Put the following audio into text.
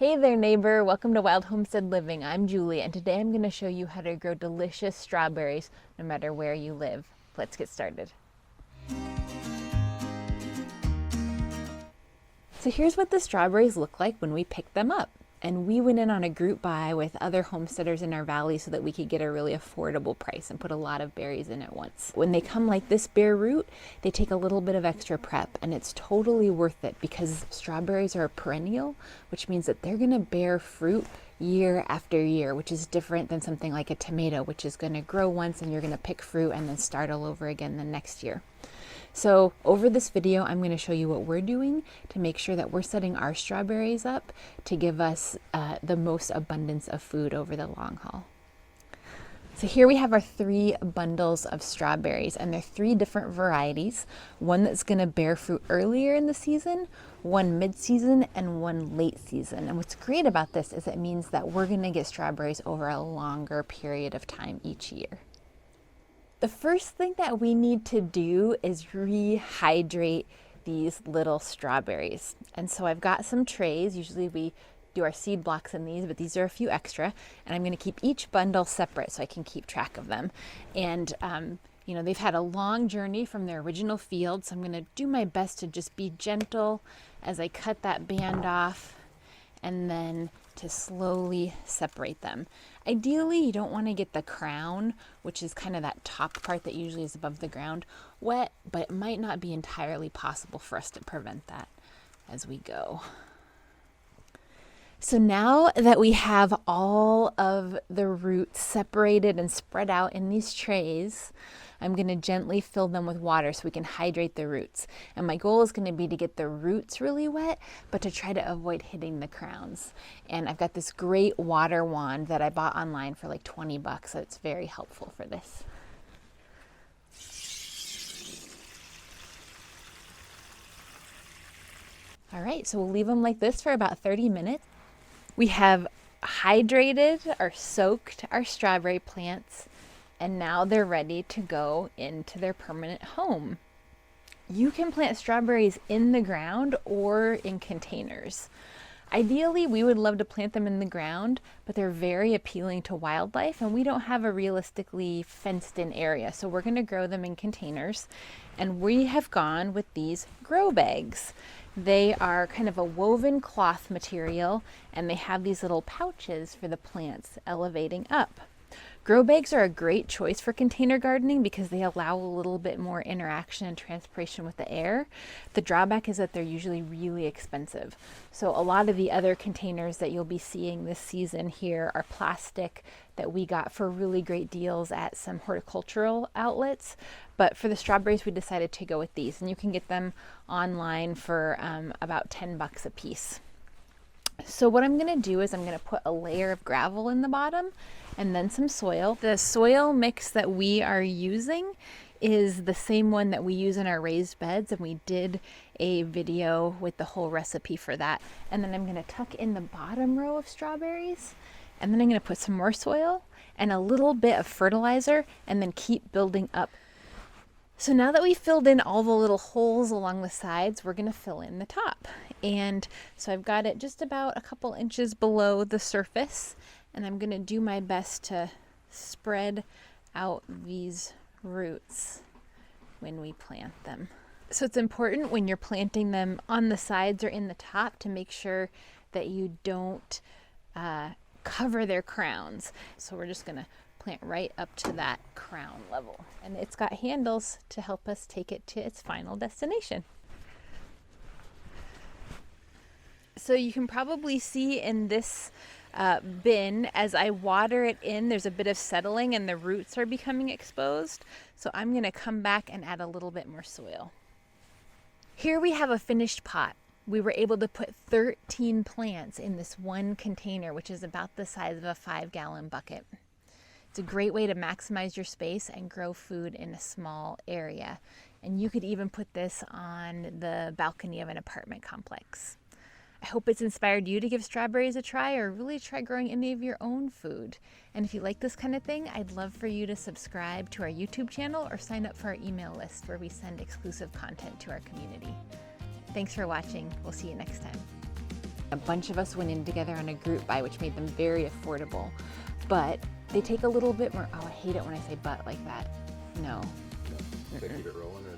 Hey there neighbor, welcome to Wild Homestead Living. I'm Julie and today I'm going to show you how to grow delicious strawberries no matter where you live. Let's get started. So here's what the strawberries look like when we pick them up. And we went in on a group buy with other homesteaders in our valley so that we could get a really affordable price and put a lot of berries in at once. When they come like this bare root, they take a little bit of extra prep and it's totally worth it because strawberries are a perennial, which means that they're gonna bear fruit year after year, which is different than something like a tomato, which is gonna grow once and you're gonna pick fruit and then start all over again the next year. So over this video, I'm going to show you what we're doing to make sure that we're setting our strawberries up to give us the most abundance of food over the long haul. So here we have our 3 bundles of strawberries, and they're 3 different varieties. One that's going to bear fruit earlier in the season, one mid-season, and one late season. And what's great about this is it means that we're going to get strawberries over a longer period of time each year. The first thing that we need to do is rehydrate these little strawberries. And so I've got some trays. Usually we do our seed blocks in these, but these are a few extra. And I'm going to keep each bundle separate so I can keep track of them. And you know, they've had a long journey from their original field, so I'm going to do my best to just be gentle as I cut that band off and then to slowly separate them. Ideally, you don't want to get the crown, which is kind of that top part that usually is above the ground, wet, but it might not be entirely possible for us to prevent that as we go. So now that we have all of the roots separated and spread out in these trays, I'm going to gently fill them with water so we can hydrate the roots. And my goal is going to be to get the roots really wet, but to try to avoid hitting the crowns. And I've got this great water wand that I bought online for like 20 bucks, so it's very helpful for this. All right, so we'll leave them like this for about 30 minutes. We have hydrated or soaked our strawberry plants, and now they're ready to go into their permanent home. You can plant strawberries in the ground or in containers. Ideally, we would love to plant them in the ground, but they're very appealing to wildlife and we don't have a realistically fenced in area. So we're going to grow them in containers, and we have gone with these grow bags. They are kind of a woven cloth material and they have these little pouches for the plants elevating up. Grow bags are a great choice for container gardening because they allow a little bit more interaction and transpiration with the air. The drawback is that they're usually really expensive. So a lot of the other containers that you'll be seeing this season here are plastic that we got for really great deals at some horticultural outlets. But for the strawberries, we decided to go with these, and you can get them online for about 10 bucks a piece. So what I'm going to do is I'm going to put a layer of gravel in the bottom and then some soil. The soil mix that we are using is the same one that we use in our raised beds, and we did a video with the whole recipe for that. And then I'm going to tuck in the bottom row of strawberries, and then I'm going to put some more soil and a little bit of fertilizer and then keep building up. So now that we've filled in all the little holes along the sides, we're going to fill in the top. And so I've got it just about a couple inches below the surface, and I'm going to do my best to spread out these roots when we plant them. So it's important when you're planting them on the sides or in the top to make sure that you don't cover their crowns. So we're just going to plant right up to that crown level, and it's got handles to help us take it to its final destination. So you can probably see in this bin, as I water it in, there's a bit of settling and the roots are becoming exposed. So I'm going to come back and add a little bit more soil. Here we have a finished pot. We were able to put 13 plants in this one container, which is about the size of a 5-gallon bucket. It's a great way to maximize your space and grow food in a small area. And you could even put this on the balcony of an apartment complex. I hope it's inspired you to give strawberries a try or really try growing any of your own food. And if you like this kind of thing, I'd love for you to subscribe to our YouTube channel or sign up for our email list where we send exclusive content to our community. Thanks for watching. We'll see you next time. A bunch of us went in together on a group buy, which made them very affordable. But they take a little bit more, oh, I hate it when I say but like that. No. They keep it rolling.